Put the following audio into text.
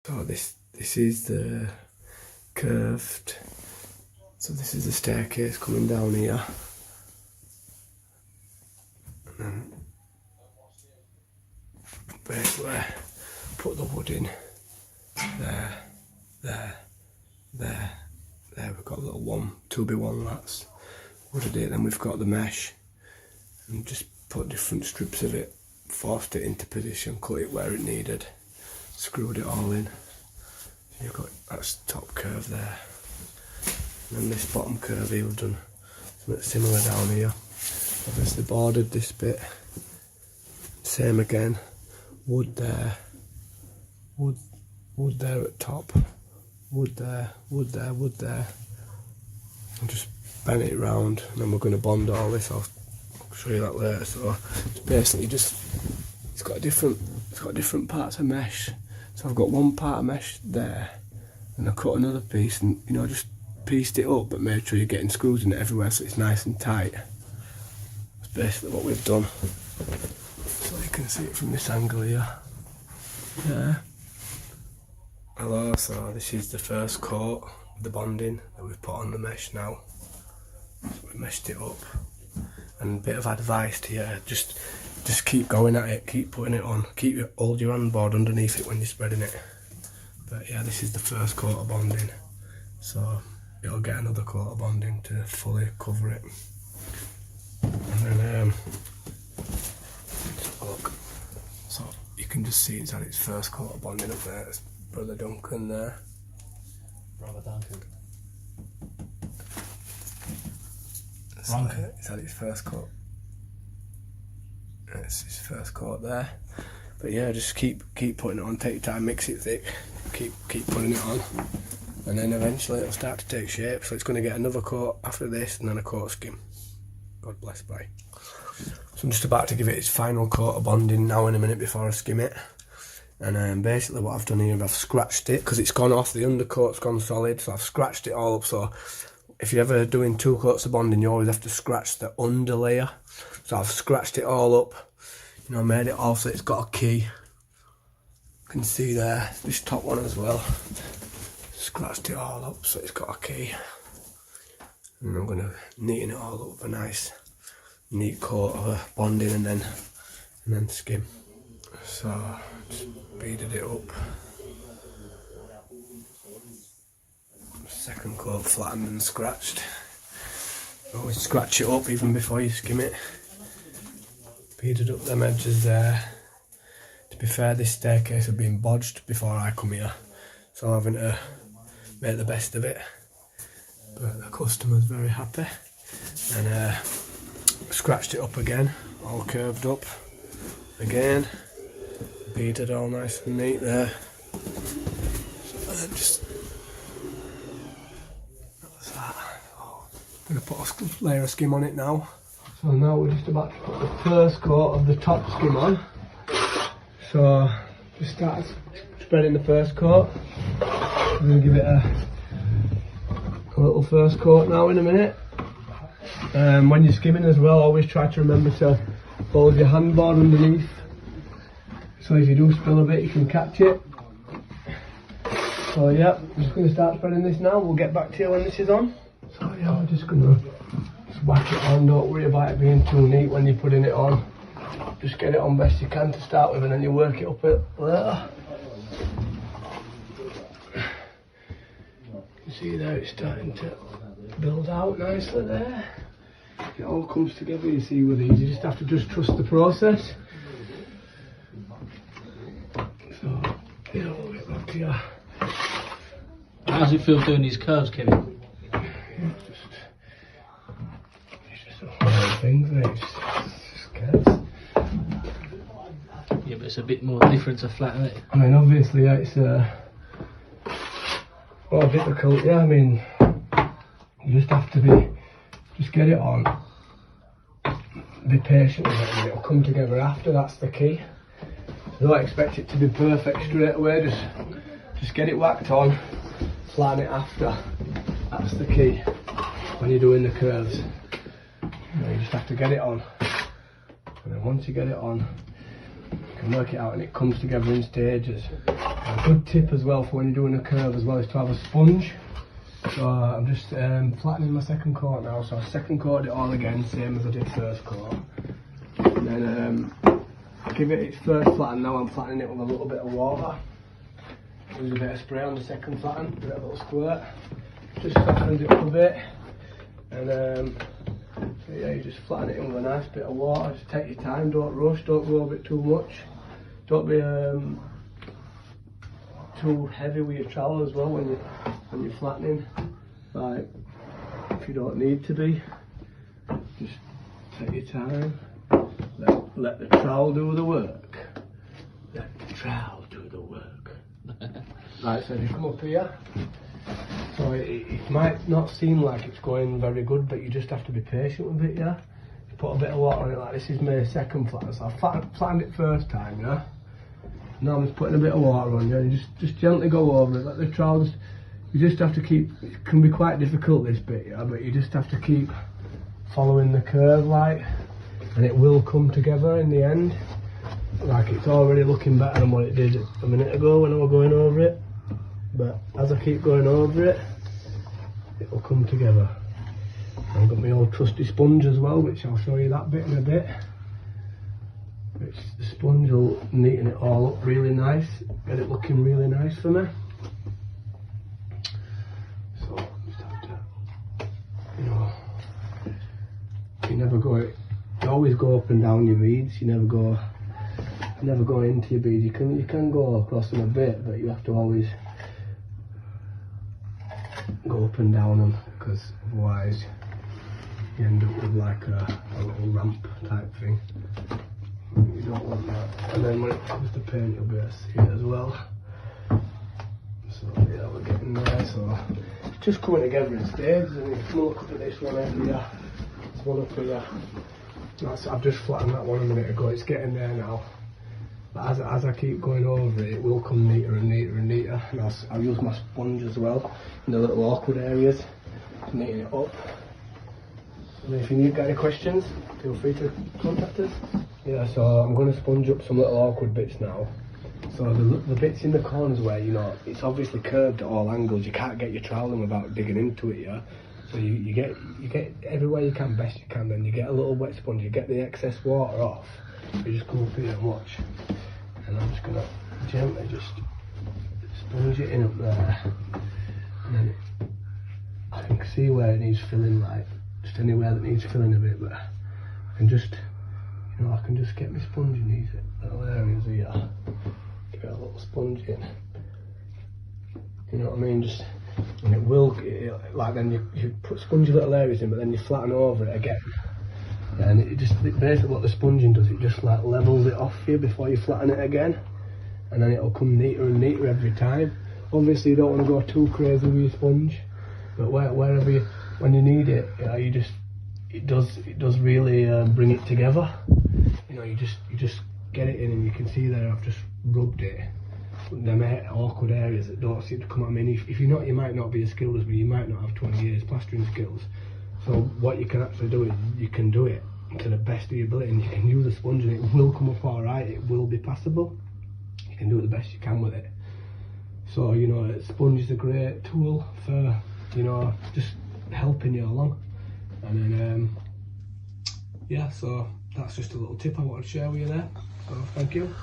So this is the curved, so this is the staircase coming down here, and then basically put the wood in there. We've got a little 2x1 lats wooded it. Then we've got the mesh and just put different strips of it, forced it into position, cut it where it needed, screwed it all in. So you've got that top curve there, and then this bottom curve here, we've done something similar down here. Obviously bordered this bit, same again, wood there, wood there at top, wood there, and just bend it round, and then we're going to bond all this. I'll show you that later. So it's basically just, it's got different parts of mesh. So I've got one part of mesh there, and I cut another piece, and just pieced it up, but made sure you're getting screws in it everywhere so it's nice and tight. That's basically what we've done. So you can see it from this angle here. Yeah. Hello, so this is the first coat of the bonding that we've put on the mesh now. So we meshed it up. And a bit of advice to you, just keep going at it, keep putting it on, hold your handboard underneath it when you're spreading it. But yeah, this is the first coat of bonding, so you'll get another coat of bonding to fully cover it. And then look, so you can just see it's had its first coat of bonding up there. It's Brother Duncan there. Brother Duncan. It's had its first coat. It's his first coat there. But yeah, just keep putting it on, take your time, mix it thick, keep putting it on, and then eventually it'll start to take shape. So it's going to get another coat after this, and then a coat of skim. God bless, bye. So I'm just about to give it its final coat of bonding now in a minute before I skim it. And basically what I've done here, I've scratched it because it's gone off, the undercoat's gone solid, so I've scratched it all up. So if you're ever doing 2 coats of bonding, you always have to scratch the under layer. So I've scratched it all up, made it all so it's got a key. You can see there, this top one as well. Scratched it all up so it's got a key. And I'm going to neaten it all up with a nice neat coat of bonding and then skim. So just beaded it up. Second coat flattened and scratched. Always scratch it up even before you skim it. Beaded up them edges there. To be fair, this staircase had been bodged before I come here, so I'm having to make the best of it. But the customer's very happy. And scratched it up again, all curved up again. Beaded all nice and neat there. And then just I'm going to put a layer of skim on it now. So now we're just about to put the first coat of the top skim on. So just start spreading the first coat. I'm going to give it a little first coat now in a minute. When you're skimming as well, always try to remember to hold your handboard underneath. So if you do spill a bit, you can catch it. So yeah, I'm just going to start spreading this now. We'll get back to you when this is on. So yeah, we're just going to whack it on. Don't worry about it being too neat when you're putting it on. Just get it on best you can to start with, and then you work it up later. You can see there it's starting to build out nicely there. It all comes together, you see, with these. You just have to trust the process. So yeah, we'll get back to you. How does it feel doing these curves, Kevin? It's just a whole thing, it's just curves. Yeah, but it's a bit more different to flatten it. I mean, obviously, yeah, it's more difficult, yeah. I mean, you just have to just get it on, be patient with it, and it'll come together after. That's the key. So don't expect it to be perfect straight away, just get it whacked on, flatten it after. That's the key when you're doing the curves. You just have to get it on, and then once you get it on, you can work it out, and it comes together in stages. A good tip as well for when you're doing a curve as well is to have a sponge. So I'm just flattening my second coat now, so I've second coated it all again, same as I did first coat. And then I'll give it its first flatten. Now I'm flattening it with a little bit of water. Use a bit of spray on the second flatten, give it a little squirt. Just softens it up a bit. And so yeah, you just flatten it in with a nice bit of water. Just take your time, don't rush, don't go over it too much. Don't be too heavy with your trowel as well when you're flattening. Like, if you don't need to be, just take your time. Let the trowel do the work. Let the trowel do the work. Right, so if you come up here, so it might not seem like it's going very good, but you just have to be patient with it, yeah? You put a bit of water on it, like this is my second flatten, so I flattened it first time, yeah? Now I'm just putting a bit of water on, yeah? You just gently go over it, let the trowel just, you just have to keep, it can be quite difficult this bit, yeah? But you just have to keep following the curve, like, and it will come together in the end. Like, it's already looking better than what it did a minute ago when I was going over it. But as I keep going over it, it will come together. I've got my old trusty sponge as well, which I'll show you that bit in a bit. Which the sponge will neaten it all up really nice, get it looking really nice for me. So just have to, you know, you always go up and down your beads. You never go into your beads. You can go across them a bit, but you have to always go up and down them, because otherwise you end up with like a little ramp type thing. You don't want that. And then when it comes to paint, you'll be able to see it as well. So yeah, we're getting there. So it's just coming together in stages. And if you look up at this one over here, this one up here, I've just flattened that one a minute ago. It's getting there now. But as I keep going over it, it will come neater and neater and neater. And I'll use my sponge as well in the little awkward areas to neaten it up. And if you got any questions, feel free to contact us. Yeah, so I'm going to sponge up some little awkward bits now. So the bits in the corners where, you know, it's obviously curved at all angles, you can't get your trowel in without digging into it, yeah? So you get everywhere you can, best you can, then you get a little wet sponge, you get the excess water off. You just come up here and watch. And I'm just going to gently just sponge it in up there. And then I can see where it needs filling, like, just anywhere that needs filling a bit, but I can just, you know, I can just get my sponge in these little areas here. Give it a little sponge in. You know what I mean? Just, and it will, like, then you put spongy little areas in, but then you flatten over it again. And it just, basically what the sponging does, it just like levels it off here before you flatten it again. And then it'll come neater and neater every time. Obviously you don't want to go too crazy with your sponge, but wherever you, when you need it, you know, it does really bring it together. You know, you just get it in, and you can see there I've just rubbed it. Them awkward areas that don't seem to come out. I mean, if you're not, you might not be as skilled as me, you might not have 20 years plastering skills. So what you can actually do is you can do it to the best of your ability, and you can use a sponge and it will come up alright, it will be passable. You can do it the best you can with it. So, you know, a sponge is a great tool for, you know, just helping you along. And then, yeah, so that's just a little tip I wanted to share with you there. So, thank you.